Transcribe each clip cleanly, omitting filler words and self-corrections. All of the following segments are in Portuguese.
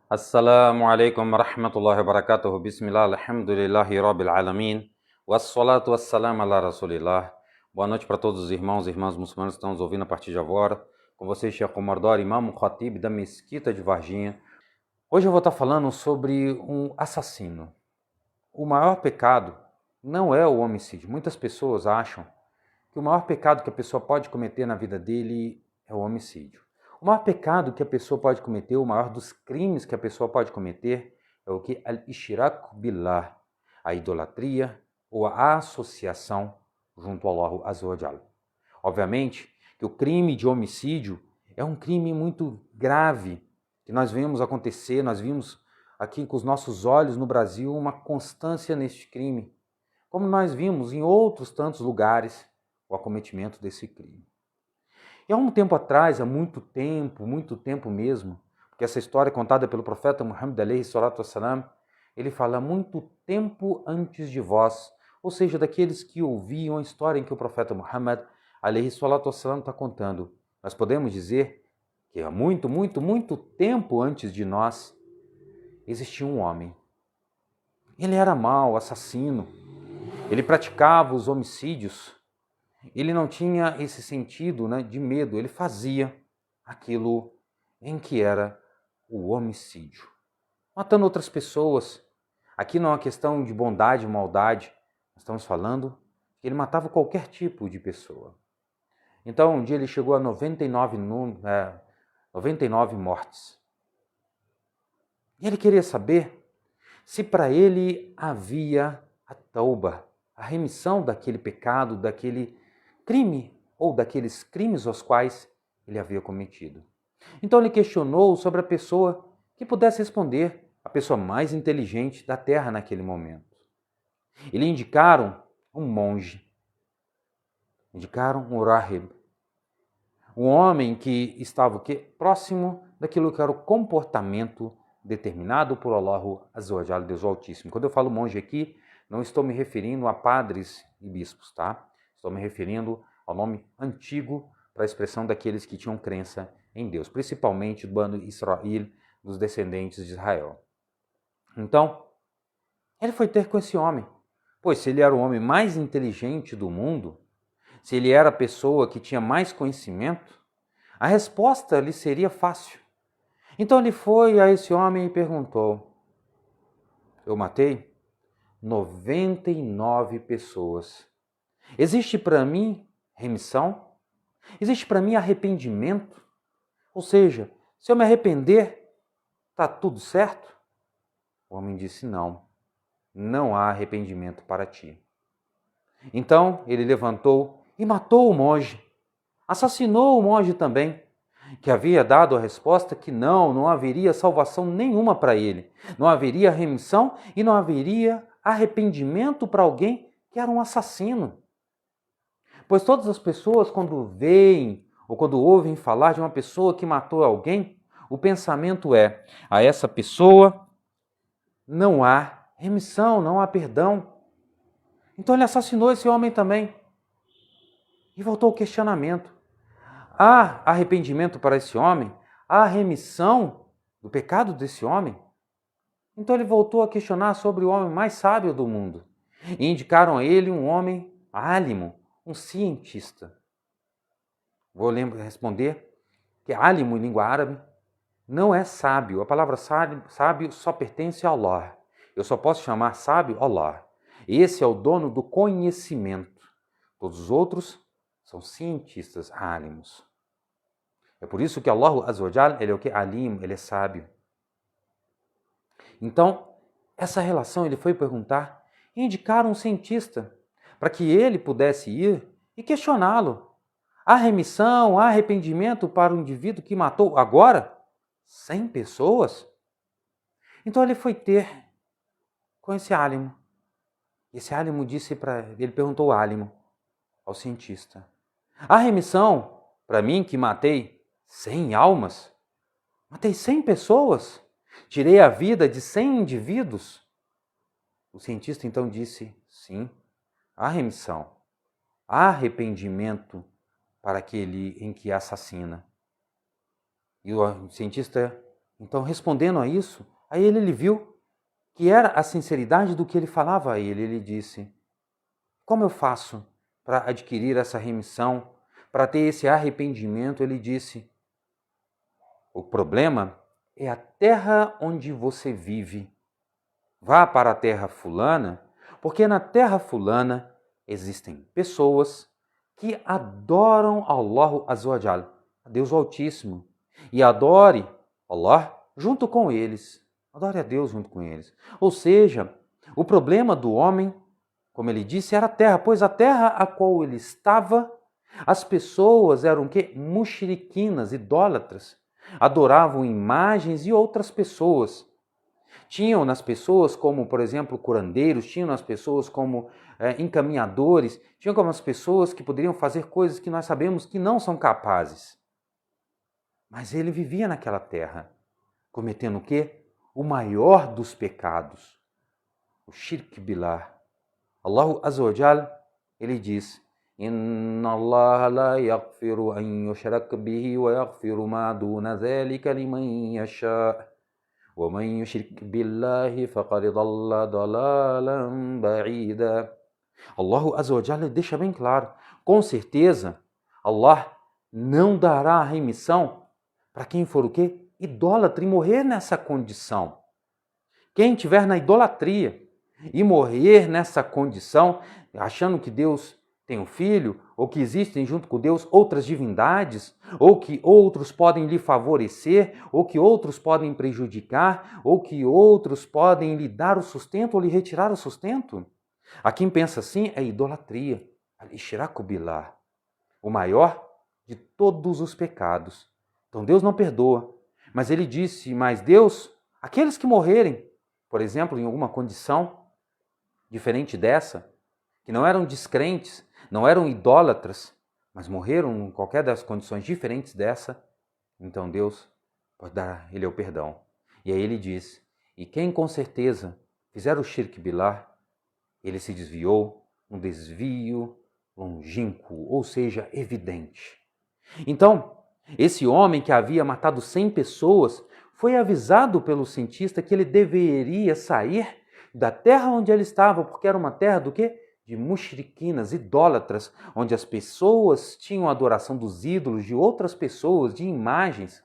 Assalamu alaikum wa rahmatullahi wa barakatuh. Bismillah, alhamdulillahi rabbil alamin. Wassalatu wassalam ala rasulillah. Boa noite para todos os irmãos e irmãs muçulmanos que estão nos ouvindo a partir de agora. Com vocês, Sheikh Omar Dori, Imam Khatib da Mesquita de Varginha. Hoje eu vou estar falando sobre um assassino. O maior pecado não é o homicídio. Muitas pessoas acham que o maior pecado que a pessoa pode cometer na vida dele é o homicídio. O maior pecado que a pessoa pode cometer, o maior dos crimes que a pessoa pode cometer é o que? Al-Ishrak Billah, a idolatria ou a associação junto ao Allah Azza wa Jalla. Obviamente que o crime de homicídio é um crime muito grave que nós vemos acontecer, nós vimos aqui com os nossos olhos no Brasil uma constância neste crime, como nós vimos em outros tantos lugares o acometimento desse crime. E há um tempo atrás, há muito tempo mesmo, porque essa história é contada pelo profeta Muhammad alayhi salatu wassalam, ele fala muito tempo antes de vós, ou seja, daqueles que ouviam a história em que o profeta Muhammad alayhi salatu wassalam está contando. Nós podemos dizer que há muito tempo antes de nós existia um homem. Ele era mau, assassino, ele praticava os homicídios. Ele não tinha esse sentido, né, de medo, ele fazia aquilo em que era o homicídio. Matando outras pessoas. Aqui não é uma questão de bondade e maldade, nós estamos falando que ele matava qualquer tipo de pessoa. Então, um dia ele chegou a 99 mortes. E ele queria saber se para ele havia a tauba, a remissão daquele pecado, daquele crime ou daqueles crimes aos quais ele havia cometido. Então ele questionou sobre a pessoa que pudesse responder, a pessoa mais inteligente da terra naquele momento. Eles indicaram um monge, indicaram um rahib, um homem que estava próximo daquilo que era o comportamento determinado por Allah Azza wa Jalla, Deus Altíssimo. Quando eu falo monge aqui, não estou me referindo a padres e bispos, tá? Estou me referindo ao nome antigo para a expressão daqueles que tinham crença em Deus, principalmente do Banu Israel, dos descendentes de Israel. Então, ele foi ter com esse homem, pois se ele era o homem mais inteligente do mundo, se ele era a pessoa que tinha mais conhecimento, a resposta lhe seria fácil. Então ele foi a esse homem e perguntou: eu matei 99 pessoas. Existe para mim remissão? Existe para mim arrependimento? Ou seja, se eu me arrepender, está tudo certo? O homem disse: não há arrependimento para ti. Então ele levantou e matou o monge. Assassinou o monge também, que havia dado a resposta que não haveria salvação nenhuma para ele. Não haveria remissão e não haveria arrependimento para alguém que era um assassino. Pois todas as pessoas, quando veem ou quando ouvem falar de uma pessoa que matou alguém, o pensamento é: a essa pessoa não há remissão, não há perdão. Então ele assassinou esse homem também. E voltou ao questionamento: há arrependimento para esse homem? Há remissão do pecado desse homem? Então ele voltou a questionar sobre o homem mais sábio do mundo. E indicaram a ele um homem álimo, um cientista. Vou responder que álimo em língua árabe não é sábio. A palavra sábio só pertence a Allah. Eu só posso chamar sábio Allah. Esse é o dono do conhecimento. Todos os outros são cientistas, álimos. É por isso que Allah Azza wa Jalla, ele é o que? Alim, ele é sábio. Então, essa relação ele foi perguntar e indicaram um cientista para que ele pudesse ir e questioná-lo. Há remissão, há arrependimento para o indivíduo que matou agora 100 pessoas? Então ele foi ter com esse álimo. Esse álimo disse ele perguntou ao álimo, ao cientista: há remissão para mim que matei 100 almas? Matei 100 pessoas? Tirei a vida de 100 indivíduos? O cientista então disse: sim, há remissão, há arrependimento para aquele em que assassina. E o cientista Então, respondendo a isso, aí ele viu que era a sinceridade do que ele falava a ele. Ele disse: como eu faço para adquirir essa remissão, para ter esse arrependimento? Ele disse: o problema é a terra onde você vive. Vá para a terra fulana, porque na terra fulana existem pessoas que adoram Allah Azza wa Jal, Deus Altíssimo, e adore Allah junto com eles. Adore a Deus junto com eles. Ou seja, o problema do homem, como ele disse, era a terra, pois a terra a qual ele estava, as pessoas eram o quê? Mushriquinas, idólatras. Adoravam imagens e outras pessoas. Tinham nas pessoas como, por exemplo, curandeiros, tinham nas pessoas como encaminhadores, tinham como as pessoas que poderiam fazer coisas que nós sabemos que não são capazes. Mas ele vivia naquela terra, cometendo o quê? O maior dos pecados, o shirk billah. Allah Azza wa Jal, ele diz: Inna Allah la yaghfiru an yushrak bihi wa yaghfiru ma duna dhalika liman yasha. وَمَنْ يُشْرِكْ بِاللَّهِ فَقَدْ ضَلَّ ضَلَالًا بَعِيدًا. Allah Azza wa Jalla deixa bem claro, com certeza, Allah não dará a remissão para quem for o quê? Idólatra e morrer nessa condição. Quem estiver na idolatria e morrer nessa condição, achando que Deus tem um filho, ou que existem junto com Deus outras divindades, ou que outros podem lhe favorecer, ou que outros podem prejudicar, ou que outros podem lhe dar o sustento ou lhe retirar o sustento. A quem pensa assim é idolatria, al-ishraku billah, o maior de todos os pecados. Então Deus não perdoa, mas ele disse, mas Deus, aqueles que morrerem, por exemplo, em alguma condição diferente dessa, que não eram descrentes, não eram idólatras, mas morreram em qualquer das condições diferentes dessa, então Deus pode dar ele o perdão. E aí ele diz, e quem com certeza fizer o shirk billah, ele se desviou, um desvio longínquo, ou seja, evidente. Então, esse homem que havia matado 100 pessoas foi avisado pelo cientista que ele deveria sair da terra onde ele estava, porque era uma terra do quê? De mushriquinas, idólatras, onde as pessoas tinham adoração dos ídolos de outras pessoas, de imagens,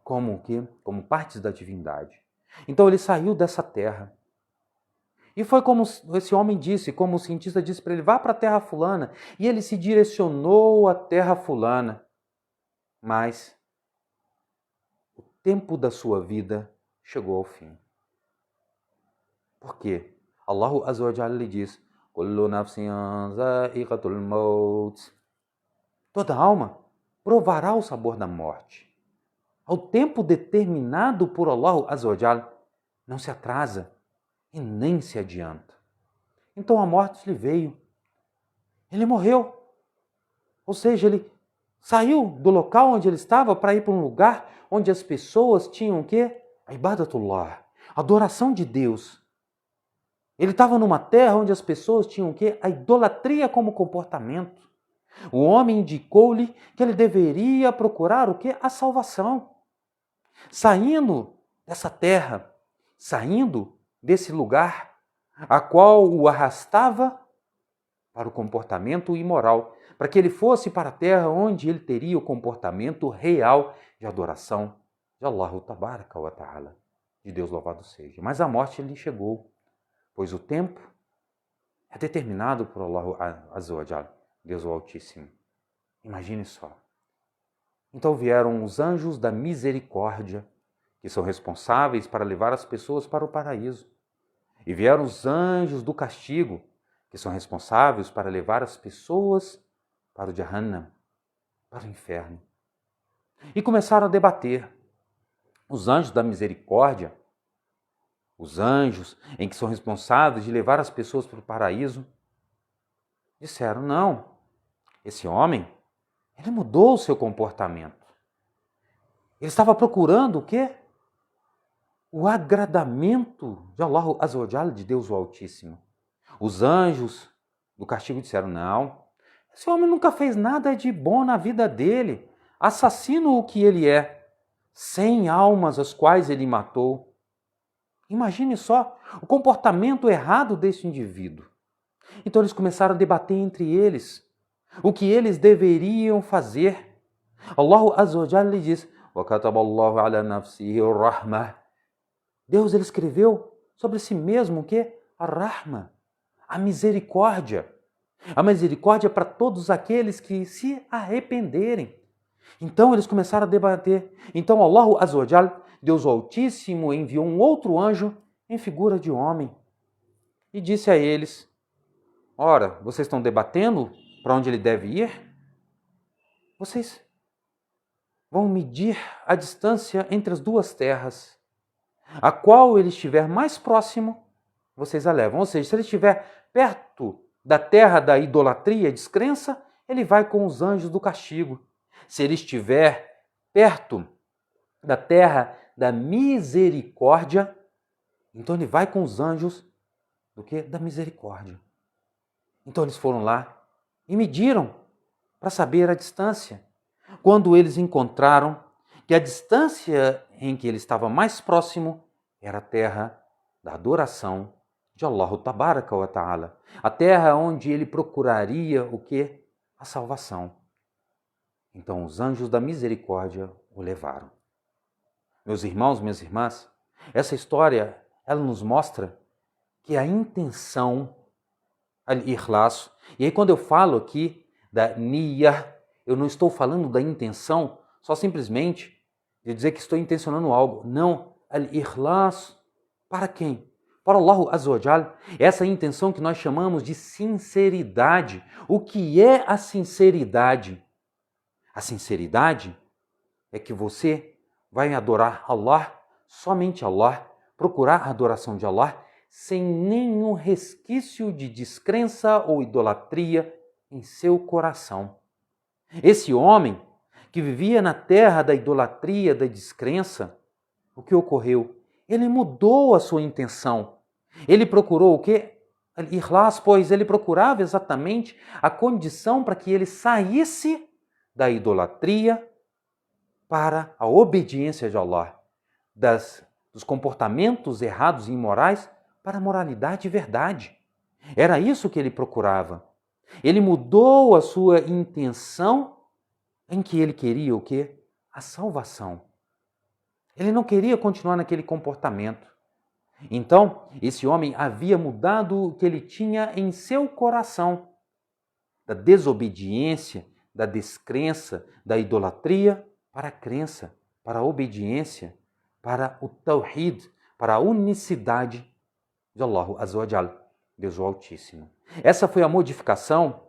como o quê? Como partes da divindade. Então ele saiu dessa terra. E foi como esse homem disse, como o cientista disse para ele, vá para a terra fulana. E ele se direcionou à terra fulana. Mas o tempo da sua vida chegou ao fim. Por quê? Allah Azza wa Jalla lhe diz, Kullu nafsin za'iqatul maut. Toda alma provará o sabor da morte. Ao tempo determinado por Allah Azza wa Jalla, não se atrasa e nem se adianta. Então a morte lhe veio. Ele morreu. Ou seja, ele saiu do local onde ele estava para ir para um lugar onde as pessoas tinham o quê? A ibadatullah, a adoração de Deus. Ele estava numa terra onde as pessoas tinham o quê? A idolatria como comportamento. O homem indicou-lhe que ele deveria procurar o quê? A salvação. Saindo dessa terra, saindo desse lugar, a qual o arrastava para o comportamento imoral, para que ele fosse para a terra onde ele teria o comportamento real de adoração de Allah Tabaraka wa Ta'ala, de Deus louvado seja. Mas a morte lhe chegou, pois o tempo é determinado por Allah Azza wa Jalla, Deus o Altíssimo. Imagine só. Então vieram os anjos da misericórdia, que são responsáveis para levar as pessoas para o paraíso. E vieram os anjos do castigo, que são responsáveis para levar as pessoas para o Jahannam, para o inferno. E começaram a debater. Os anjos da misericórdia, os anjos em que são responsáveis de levar as pessoas para o paraíso, disseram, não, esse homem, ele mudou o seu comportamento. Ele estava procurando o quê? O agradamento de Allah Azza wa Jalla, de Deus o Altíssimo. Os anjos do castigo disseram, não, esse homem nunca fez nada de bom na vida dele. Assassino o que ele é. 100 almas as quais ele matou. Imagine só o comportamento errado desse indivíduo. Então eles começaram a debater entre eles o que eles deveriam fazer. Allah Azza wa Jalla lhe diz: وَكَتَبَ اللَّهُ عَلَى نَفْسِهِ الرَّحْمَةِ. Deus ele escreveu sobre si mesmo o que? A Rahma, a misericórdia. A misericórdia para todos aqueles que se arrependerem. Então eles começaram a debater. Então Allah Azza wa Jalla, Deus Altíssimo, enviou um outro anjo em figura de homem e disse a eles: ora, vocês estão debatendo para onde ele deve ir? Vocês vão medir a distância entre as duas terras. A qual ele estiver mais próximo, vocês a levam. Ou seja, se ele estiver perto da terra da idolatria, descrença, ele vai com os anjos do castigo. Se ele estiver perto da terra da misericórdia, então ele vai com os anjos do quê? Da misericórdia. Então eles foram lá e mediram para saber a distância. Quando eles encontraram que a distância em que ele estava mais próximo era a terra da adoração de Allah Tabaraka wa Ta'ala, a terra onde ele procuraria o quê? A salvação. Então os anjos da misericórdia o levaram. Meus irmãos, minhas irmãs, essa história ela nos mostra que a intenção, al-ikhlas, e aí quando eu falo aqui da niyyah, eu não estou falando da intenção só simplesmente de dizer que estou intencionando algo. Não, al-ikhlas para quem? Para Allah Azza wa Jalla. Essa intenção que nós chamamos de sinceridade. O que é a sinceridade? A sinceridade é que você vai adorar Allah, somente Allah, procurar a adoração de Allah, sem nenhum resquício de descrença ou idolatria em seu coração. Esse homem que vivia na terra da idolatria, da descrença, o que ocorreu? Ele mudou a sua intenção. Ele procurou o quê? Ikhlas, pois ele procurava exatamente a condição para que ele saísse da idolatria para a obediência de Allah, dos comportamentos errados e imorais para a moralidade e verdade. Era isso que ele procurava. Ele mudou a sua intenção em que ele queria o quê? A salvação. Ele não queria continuar naquele comportamento. Então, esse homem havia mudado o que ele tinha em seu coração, da desobediência, da descrença, da idolatria, para a crença, para a obediência, para o tawhid, para a unicidade de Allah Azza wa Jalla, Deus o Altíssimo. Essa foi a modificação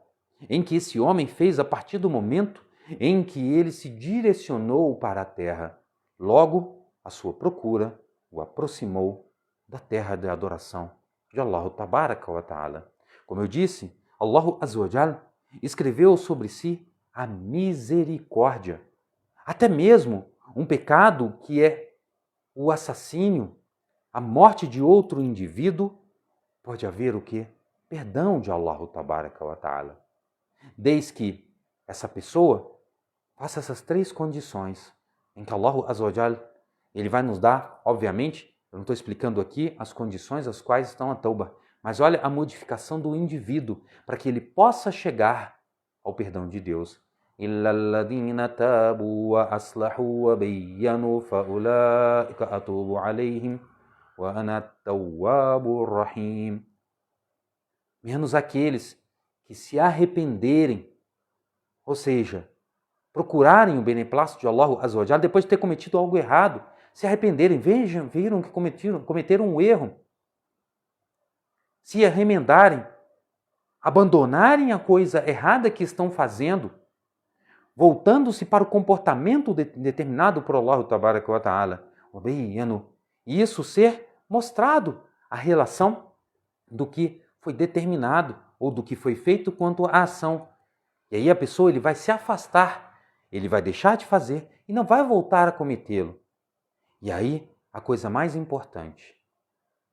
em que esse homem fez a partir do momento em que ele se direcionou para a terra. Logo, a sua procura o aproximou da terra de adoração de Allah Tabaraka wa Ta'ala. Como eu disse, Allah Azza wa Jalla escreveu sobre si a misericórdia. Até mesmo um pecado que é o assassínio, a morte de outro indivíduo, pode haver o quê? Perdão de Allah Tabaraka wa Ta'ala. Desde que essa pessoa faça essas três condições, em que Allah Azza wa Jalla, ele vai nos dar, obviamente, eu não estou explicando aqui as condições às quais estão a tauba, mas olha a modificação do indivíduo, para que ele possa chegar ao perdão de Deus. إِلَّا الَّذِينَ تَابُوا وَأَصْلَحُوا وَبَيَّنُوا فَأُولَٰئِكَ أَتُوبُ عَلَيْهِمْ وَأَنَا التَّوَّابُ الرَّحِيمُ. Menos aqueles que se arrependerem, ou seja, procurarem o beneplácito de Allah Azza wa Jalla depois de ter cometido algo errado, se arrependerem, viram que cometeram um erro, se arremendarem, abandonarem a coisa errada que estão fazendo, voltando-se para o comportamento determinado por Allah Tabaraka wa Ta'ala, e isso ser mostrado, a relação do que foi determinado ou do que foi feito quanto à ação. E aí a pessoa ele vai se afastar, ele vai deixar de fazer e não vai voltar a cometê-lo. E aí, a coisa mais importante,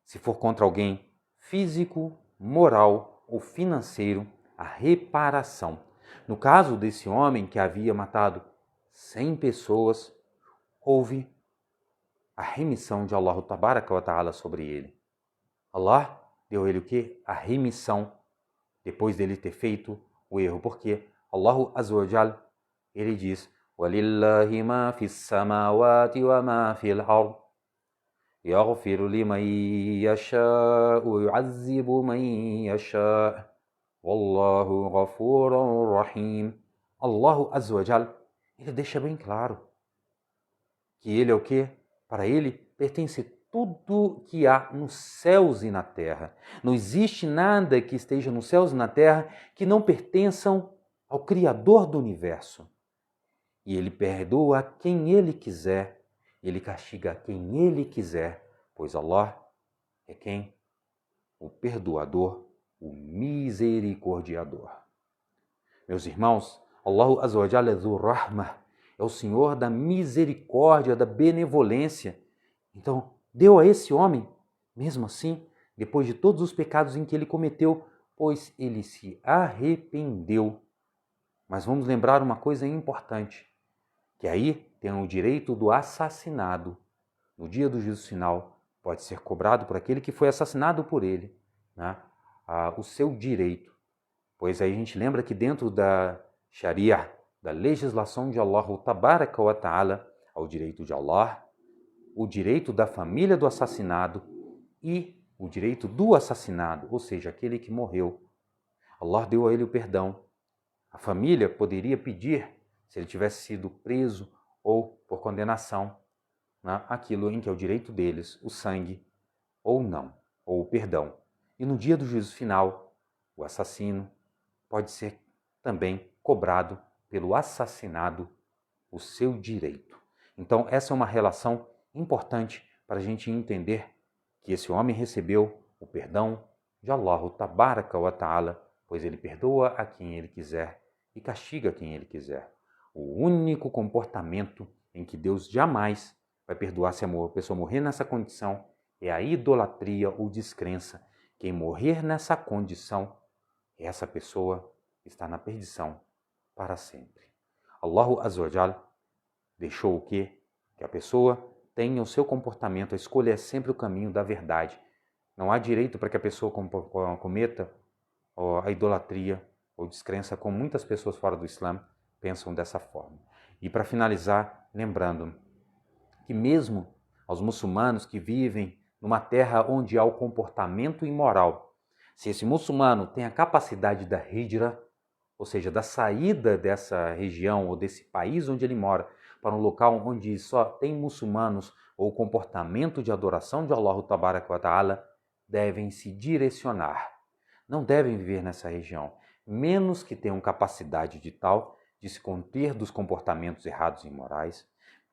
se for contra alguém físico, moral ou financeiro, a reparação. No caso desse homem que havia matado 100 pessoas, houve a remissão de Allah Tabaraka wa Ta'ala sobre ele. Allah deu a ele o quê? A remissão depois dele ter feito o erro. Porque Allah Azza wa Jal, ele diz: وَلِلَّهِ مَا فِي السَّمَاوَاتِ وَمَا فِي الْأَرْضِ يَغْفِرُ لِمَنْ يَشَاءُ وَيُعَذِّبُ مَنْ يَشَاءُ وَاللَّهُ غَفُورٌ رَحِيمٌ. Allah Azza wa Jal, ele deixa bem claro que ele é o quê? Para ele pertence tudo que há nos céus e na terra. Não existe nada que esteja nos céus e na terra que não pertençam ao Criador do universo. E ele perdoa a quem ele quiser, ele castiga a quem ele quiser, pois Allah é quem? O perdoador, o misericordiador. Meus irmãos, Allah Azza wa Jalla é Dhu Rahmah, é o Senhor da misericórdia, da benevolência. Então, deu a esse homem, mesmo assim, depois de todos os pecados em que ele cometeu, pois ele se arrependeu. Mas vamos lembrar uma coisa importante, que aí tem o direito do assassinado. No dia do juízo final, pode ser cobrado por aquele que foi assassinado por ele, né? O seu direito. Pois aí a gente lembra que dentro da Sharia, da legislação de Allah Tabaraka wa Ta'ala, ao direito de Allah, o direito da família do assassinado e o direito do assassinado, ou seja, aquele que morreu. Allah deu a ele o perdão. A família poderia pedir, se ele tivesse sido preso ou por condenação, né, aquilo em que é o direito deles, o sangue, ou não, ou o perdão. E no dia do juízo final, o assassino pode ser também cobrado pelo assassinado o seu direito. Então, essa é uma relação importante para a gente entender que esse homem recebeu o perdão de Allah Tabaraka wa Ta'ala, pois ele perdoa a quem ele quiser e castiga a quem ele quiser. O único comportamento em que Deus jamais vai perdoar se a pessoa morrer nessa condição é a idolatria ou descrença. Quem morrer nessa condição, essa pessoa está na perdição para sempre. Allah Azza wa Jal deixou o quê? Que a pessoa tenha o seu comportamento, a escolha é sempre o caminho da verdade. Não há direito para que a pessoa cometa a idolatria ou descrença, como muitas pessoas fora do Islã pensam dessa forma. E para finalizar, lembrando que mesmo aos muçulmanos que vivem numa terra onde há o comportamento imoral, se esse muçulmano tem a capacidade da hijra, ou seja, da saída dessa região ou desse país onde ele mora, para um local onde só tem muçulmanos ou comportamento de adoração de Allah Tabaraka wa Ta'ala, devem se direcionar. Não devem viver nessa região, menos que tenham capacidade de tal, de se conter dos comportamentos errados e imorais,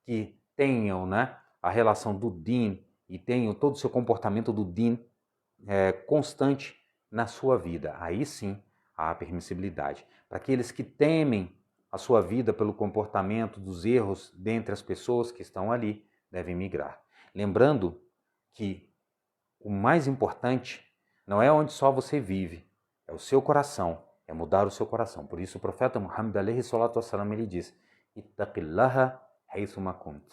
que tenham, né, a relação do din e tenham todo o seu comportamento do din constante na sua vida. Aí sim há permissibilidade. Para aqueles que temem a sua vida pelo comportamento dos erros dentre as pessoas que estão ali, devem migrar. Lembrando que o mais importante não é onde só você vive, é o seu coração, é mudar o seu coração. Por isso o profeta Muhammad alayhi salatu wassalam, ele diz: Ittaqillaha haythuma kunt.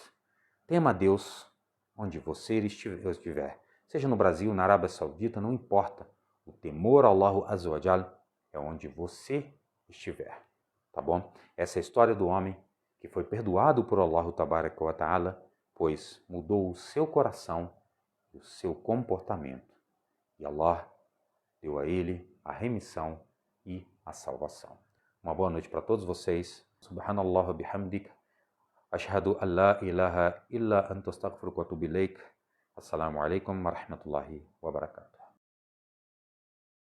Tema a Deus onde você estiver. Seja no Brasil, na Arábia Saudita, não importa. O temor a Allah Azza wa Jal é onde você estiver. Tá bom? Essa é a história do homem que foi perdoado por Allah Tabaraka wa Ta'ala, pois mudou o seu coração e o seu comportamento. E Allah deu a ele a remissão e a salvação. Uma boa noite para todos vocês. Subhanallah wa bihamdik. Ashhadu an la ilaha illa anta astaghfiruka wa atubu ilaik. Assalamu alaikum wa rahmatullahi wa barakatuh.